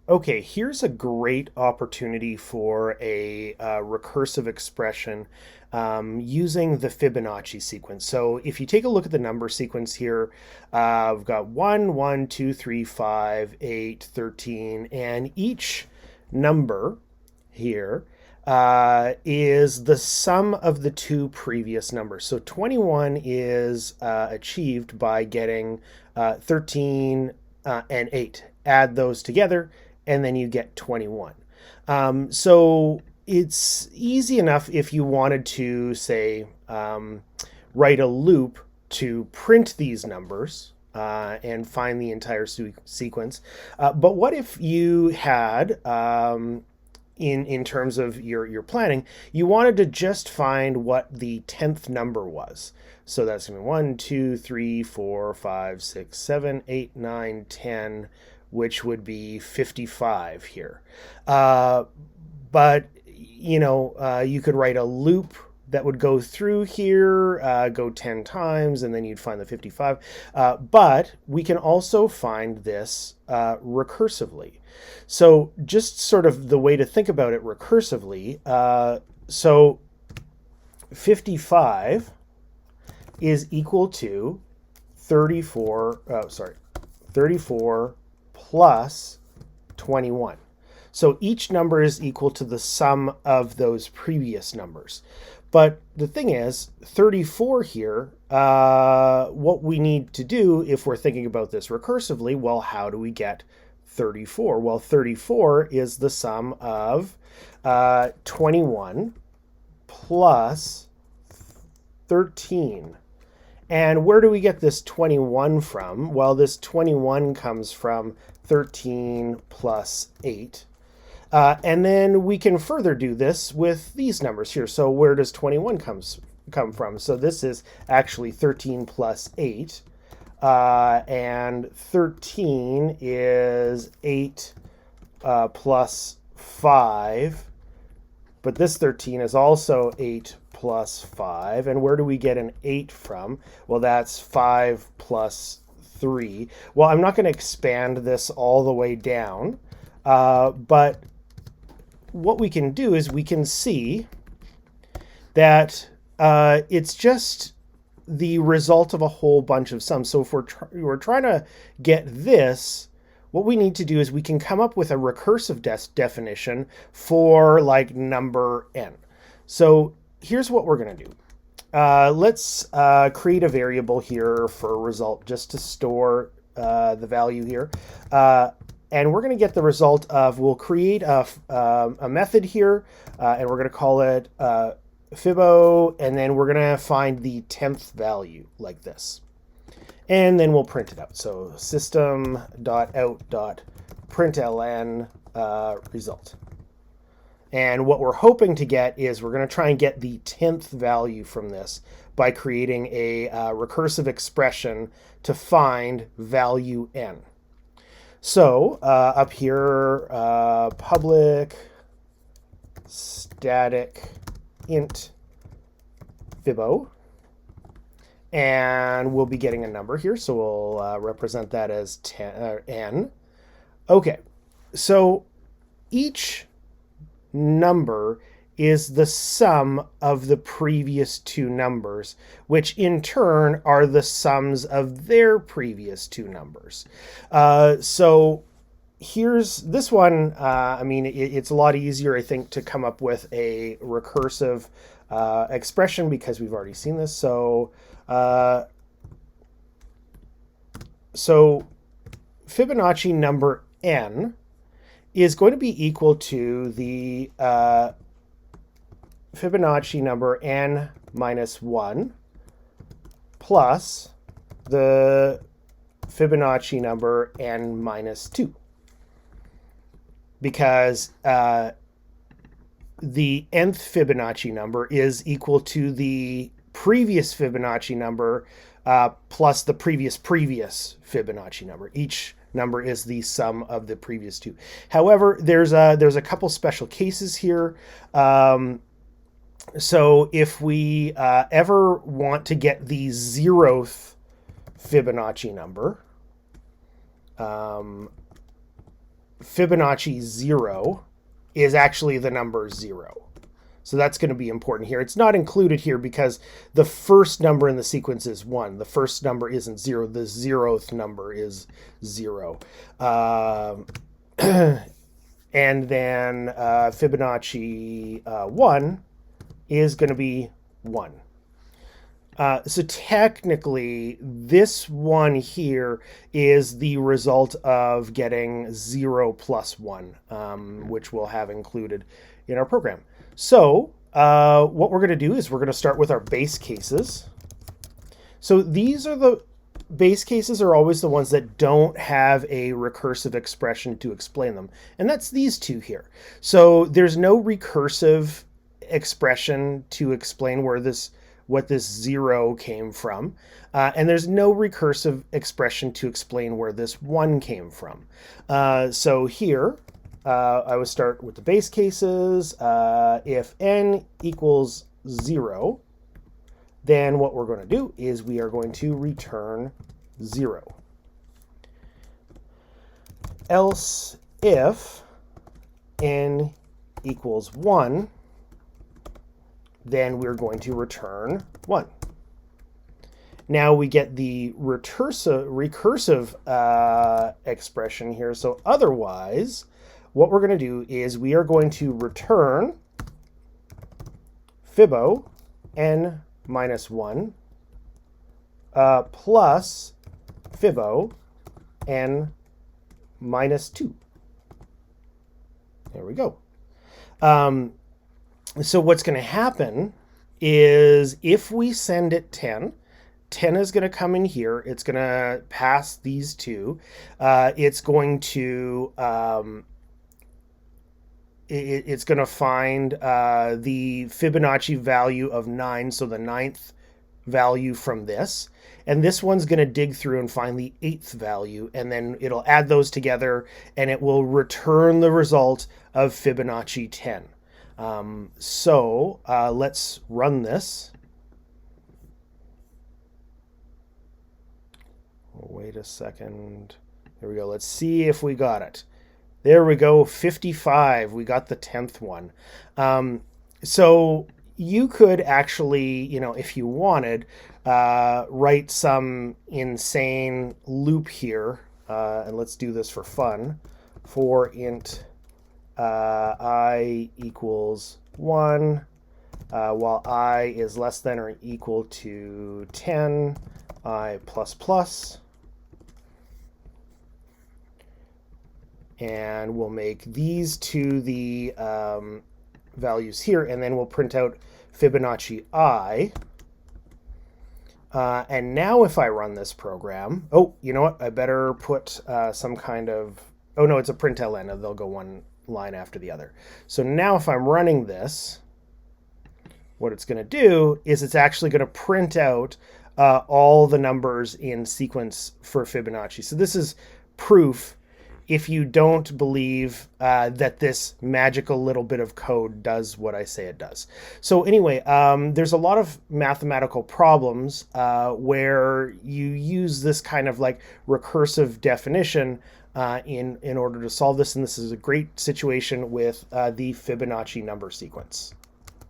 Okay, here's a great opportunity for a recursive expression using the Fibonacci sequence. So if you take a look at the number sequence here, we've got 1, 1, 2, 3, 5, 8, 13, and each number here is the sum of the two previous numbers. So 21 is achieved by getting 13 and 8. Add those together, and then you get 21. So it's easy enough if you wanted to, say, write a loop to print these numbers and find the entire sequence. But what if you had, in terms of your planning, you wanted to just find what the 10th number was? So that's going to be 1, 2, 3, 4, 5, 6, 7, 8, 9, 10, which would be 55 here. But you could write a loop that would go through here, go 10 times, and then you'd find the 55. But we can also find this recursively. So just sort of the way to think about it recursively, so 55 is equal to 34 plus 21. So each number is equal to the sum of those previous numbers. But the thing is, 34 here, what we need to do if we're thinking about this recursively, well, how do we get 34? Well, 34 is the sum of 21 plus 13. And where do we get this 21 from? Well, this 21 comes from 13 plus 8. And then we can further do this with these numbers here. So where does 21 come from? So this is actually 13 plus 8. And 13 is 8 plus 5. But this 13 is also 8 plus 5. And where do we get an 8 from? Well, that's 5 plus 3. Well, I'm not going to expand this all the way down, but what we can do is we can see that it's just the result of a whole bunch of sums. So if we're trying to get this, what we need to do is we can come up with a recursive definition for like number n. So here's what we're going to do. Let's create a variable here for a result just to store the value here. And we're going to get the result of, we'll create a method here, and we're going to call it Fibo, and then we're going to find the 10th value like this. And then we'll print it out. So system.out.println result. And what we're hoping to get is we're going to try and get the 10th value from this by creating a recursive expression to find value n. So up here, public static int Fibo. And we'll be getting a number here, so we'll represent that as n. Okay, so each number is the sum of the previous two numbers, which in turn are the sums of their previous two numbers. So here's this one. It's a lot easier, I think, to come up with a recursive expression because we've already seen this. So Fibonacci number n is going to be equal to the Fibonacci number n minus 1 plus the Fibonacci number n minus 2. Because the nth Fibonacci number is equal to the previous Fibonacci number plus the previous Fibonacci number. Each number is the sum of the previous two. However, there's a couple special cases here. So if we ever want to get the 0th Fibonacci number, Fibonacci 0 is actually the number 0. So that's going to be important here. It's not included here because the first number in the sequence is 1. The first number isn't 0. The 0th number is 0. And then Fibonacci 1 is going to be 1. So technically, this one here is the result of getting 0 plus 1, which we'll have included in our program. So what we're going to do is we're going to start with our base cases. So these are the base cases are always the ones that don't have a recursive expression to explain them. And that's these two here. So there's no recursive expression to explain what this 0 came from. And there's no recursive expression to explain where this 1 came from. So here, I would start with the base cases. If n equals 0, then what we're going to do is we are going to return 0. Else, if n equals 1, then we're going to return 1. Now we get the recursive expression here. So otherwise, what we're going to do is we are going to return Fibo n minus 1 plus Fibo n minus 2. There we go. So what's going to happen is if we send it 10, 10 is going to come in here. It's going to pass these two. It's going to it's going to find the Fibonacci value of 9, so the 9th value from this. And this one's going to dig through and find the 8th value, and then it'll add those together, and it will return the result of Fibonacci 10. So let's run this. Wait a second. There we go. Let's see if we got it. There we go, 55. We got the 10th one. So you could actually, if you wanted, write some insane loop here. And let's do this for fun. For int I equals 1, while I is less than or equal to 10, I plus plus. And we'll make these two the values here, and then we'll print out Fibonacci I. And now if I run this program, oh, you know what? I better put some kind of, oh no, it's a println, and they'll go one line after the other. So now if I'm running this, what it's going to do is it's actually going to print out all the numbers in sequence for Fibonacci. So this is proof if you don't believe that this magical little bit of code does what I say it does. So anyway, there's a lot of mathematical problems where you use this kind of like recursive definition in order to solve this, and this is a great situation with the Fibonacci number sequence.